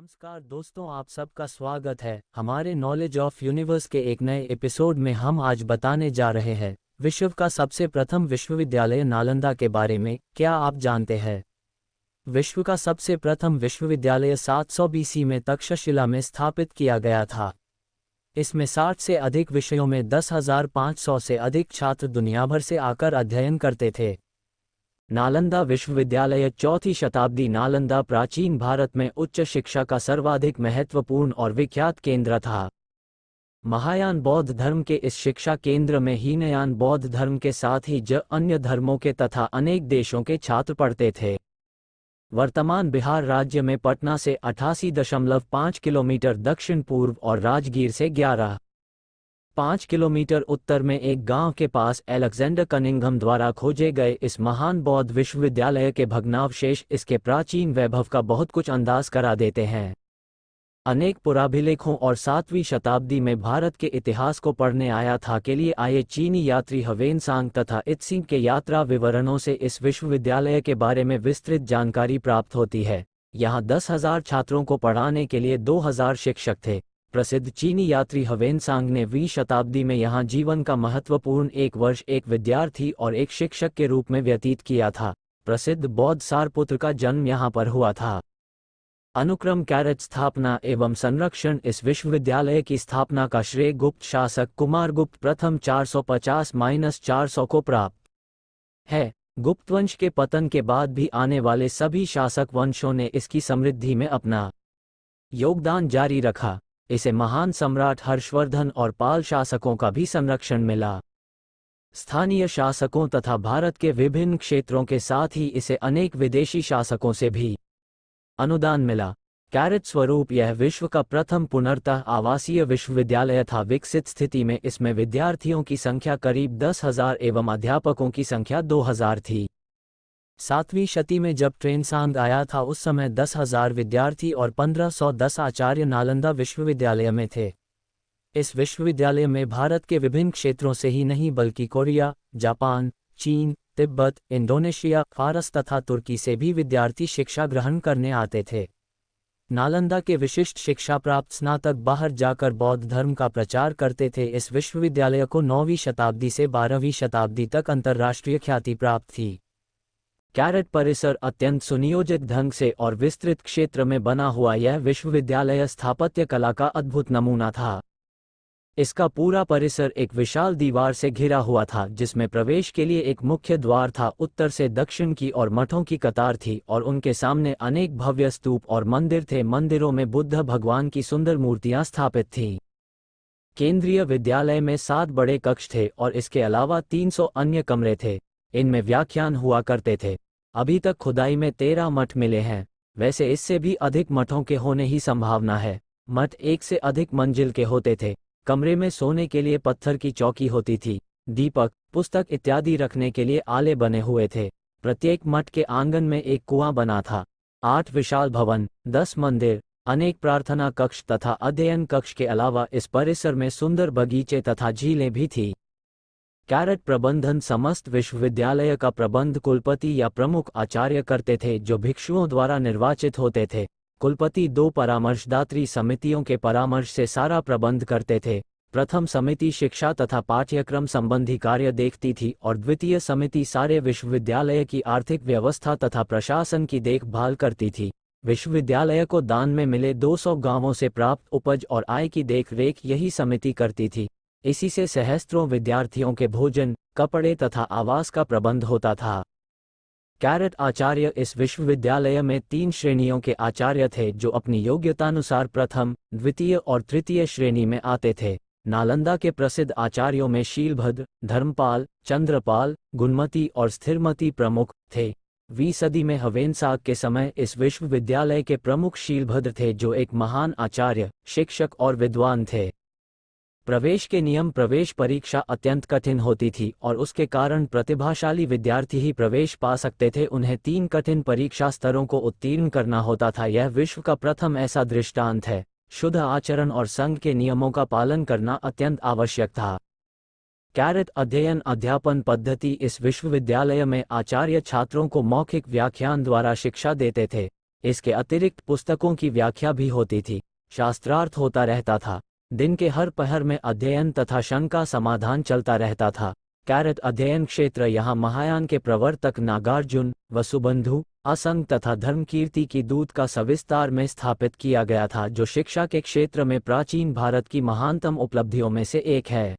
नमस्कार दोस्तों, आप सबका स्वागत है हमारे नॉलेज ऑफ यूनिवर्स के एक नए एपिसोड में। हम आज बताने जा रहे हैं विश्व का सबसे प्रथम विश्वविद्यालय नालंदा के बारे में। क्या आप जानते हैं विश्व का सबसे प्रथम विश्वविद्यालय 700 बीसी में तक्षशिला में स्थापित किया गया था। इसमें 60 से अधिक विषयों में 10,500 से अधिक छात्र दुनिया भर से आकर अध्ययन करते थे। नालंदा विश्वविद्यालय 4वीं शताब्दी। नालंदा प्राचीन भारत में उच्च शिक्षा का सर्वाधिक महत्वपूर्ण और विख्यात केंद्र था। महायान बौद्ध धर्म के इस शिक्षा केंद्र में हीनयान बौद्ध धर्म के साथ ही अन्य धर्मों के तथा अनेक देशों के छात्र पढ़ते थे। वर्तमान बिहार राज्य में पटना से 88.5 किलोमीटर दक्षिण पूर्व और राजगीर से 11.5 किलोमीटर उत्तर में एक गांव के पास अलेक्जेंडर कनिंघम द्वारा खोजे गए इस महान बौद्ध विश्वविद्यालय के भग्नावशेष इसके प्राचीन वैभव का बहुत कुछ अंदाज करा देते हैं। अनेक पुराभिलेखों और 7वीं शताब्दी में भारत के इतिहास को पढ़ने आया था के लिए आए चीनी यात्री ह्वेनसांग तथा इत्सिंग के यात्रा विवरणों से इस विश्वविद्यालय के बारे में विस्तृत जानकारी प्राप्त होती है। यहाँ 10,000 छात्रों को पढ़ाने के लिए 2,000 शिक्षक थे। प्रसिद्ध चीनी यात्री ह्वेनसांग ने 20वीं शताब्दी में यहाँ जीवन का महत्वपूर्ण एक वर्ष एक विद्यार्थी और एक शिक्षक के रूप में व्यतीत किया था। प्रसिद्ध बौद्ध सारपुत्र का जन्म यहाँ पर हुआ था। अनुक्रम कैरेट स्थापना एवं संरक्षण। इस विश्वविद्यालय की स्थापना का श्रेय गुप्त शासक कुमारगुप्त प्रथम 450-400 को प्राप्त है। गुप्तवंश के पतन के बाद भी आने वाले सभी शासक वंशों ने इसकी समृद्धि में अपना योगदान जारी रखा। इसे महान सम्राट हर्षवर्धन और पाल शासकों का भी संरक्षण मिला। स्थानीय शासकों तथा भारत के विभिन्न क्षेत्रों के साथ ही इसे अनेक विदेशी शासकों से भी अनुदान मिला। कैरेट स्वरूप यह विश्व का प्रथम पूर्णतः आवासीय विश्वविद्यालय था। विकसित स्थिति में इसमें विद्यार्थियों की संख्या करीब 10,000 एवं अध्यापकों की संख्या 2,000 थी। 7वीं शती में जब ट्रेनसांग आया था उस समय 10,000 विद्यार्थी और 1510 आचार्य नालंदा विश्वविद्यालय में थे। इस विश्वविद्यालय में भारत के विभिन्न क्षेत्रों से ही नहीं बल्कि कोरिया, जापान, चीन, तिब्बत, इंडोनेशिया, फारस तथा तुर्की से भी विद्यार्थी शिक्षा ग्रहण करने आते थे। नालंदा के विशिष्ट शिक्षा प्राप्त स्नातक बाहर जाकर बौद्ध धर्म का प्रचार करते थे। इस विश्वविद्यालय को 9वीं शताब्दी से 12वीं शताब्दी तक अंतर्राष्ट्रीय ख्याति प्राप्त थी। कैरेट परिसर अत्यंत सुनियोजित ढंग से और विस्तृत क्षेत्र में बना हुआ यह विश्वविद्यालय स्थापत्य कला का अद्भुत नमूना था। इसका पूरा परिसर एक विशाल दीवार से घिरा हुआ था जिसमें प्रवेश के लिए एक मुख्य द्वार था। उत्तर से दक्षिण की ओर मठों की कतार थी और उनके सामने अनेक भव्य स्तूप और मंदिर थे। मंदिरों में बुद्ध भगवान की सुंदर मूर्तियां स्थापित थीं। केंद्रीय विद्यालय में 7 बड़े कक्ष थे और इसके अलावा 300 अन्य कमरे थे। इनमें व्याख्यान हुआ करते थे। अभी तक खुदाई में 13 मठ मिले हैं। वैसे इससे भी अधिक मठों के होने ही संभावना है। मठ 1 से अधिक मंजिल के होते थे। कमरे में सोने के लिए पत्थर की चौकी होती थी। दीपक, पुस्तक इत्यादि रखने के लिए आले बने हुए थे। प्रत्येक मठ के आंगन में एक कुआं बना था। 8 विशाल भवन, 10 मंदिर, अनेक प्रार्थना कक्ष तथा अध्ययन कक्ष के अलावा इस परिसर में सुंदर बगीचे तथा झीलें भी थी। कैरेट प्रबंधन समस्त विश्वविद्यालय का प्रबंध कुलपति या प्रमुख आचार्य करते थे जो भिक्षुओं द्वारा निर्वाचित होते थे। कुलपति 2 परामर्शदात्री समितियों के परामर्श से सारा प्रबंध करते थे। प्रथम समिति शिक्षा तथा पाठ्यक्रम संबंधी कार्य देखती थी और द्वितीय समिति सारे विश्वविद्यालय की आर्थिक व्यवस्था तथा प्रशासन की देखभाल करती थी। विश्वविद्यालय को दान में मिले 200 गांवों से प्राप्त उपज और आय की देखरेख यही समिति करती थी। इसी से सहस्त्रों विद्यार्थियों के भोजन, कपड़े तथा आवास का प्रबंध होता था। कैरेट आचार्य। इस विश्वविद्यालय में 3 श्रेणियों के आचार्य थे जो अपनी योग्यतानुसार प्रथम, द्वितीय और तृतीय श्रेणी में आते थे। नालंदा के प्रसिद्ध आचार्यों में शीलभद्र, धर्मपाल, चंद्रपाल, गुणमती और स्थिरमती प्रमुख थे। 20वीं सदी में ह्वेनसांग के समय इस विश्वविद्यालय के प्रमुख शीलभद्र थे जो एक महान आचार्य, शिक्षक और विद्वान थे। प्रवेश के नियम। प्रवेश परीक्षा अत्यंत कठिन होती थी और उसके कारण प्रतिभाशाली विद्यार्थी ही प्रवेश पा सकते थे। उन्हें 3 कठिन परीक्षा स्तरों को उत्तीर्ण करना होता था। यह विश्व का प्रथम ऐसा दृष्टांत है। शुद्ध आचरण और संघ के नियमों का पालन करना अत्यंत आवश्यक था। कैरेट अध्ययन अध्यापन पद्धति। इस विश्वविद्यालय में आचार्य छात्रों को मौखिक व्याख्यान द्वारा शिक्षा देते थे। इसके अतिरिक्त पुस्तकों की व्याख्या भी होती थी, शास्त्रार्थ होता रहता था। दिन के हर पहर में अध्ययन तथा शंका समाधान चलता रहता था। कैरेट अध्ययन क्षेत्र यहाँ महायान के प्रवर्तक नागार्जुन, वसुबंधु, असंग तथा धर्मकीर्ति की दूत का सविस्तार में स्थापित किया गया था, जो शिक्षा के क्षेत्र में प्राचीन भारत की महानतम उपलब्धियों में से एक है।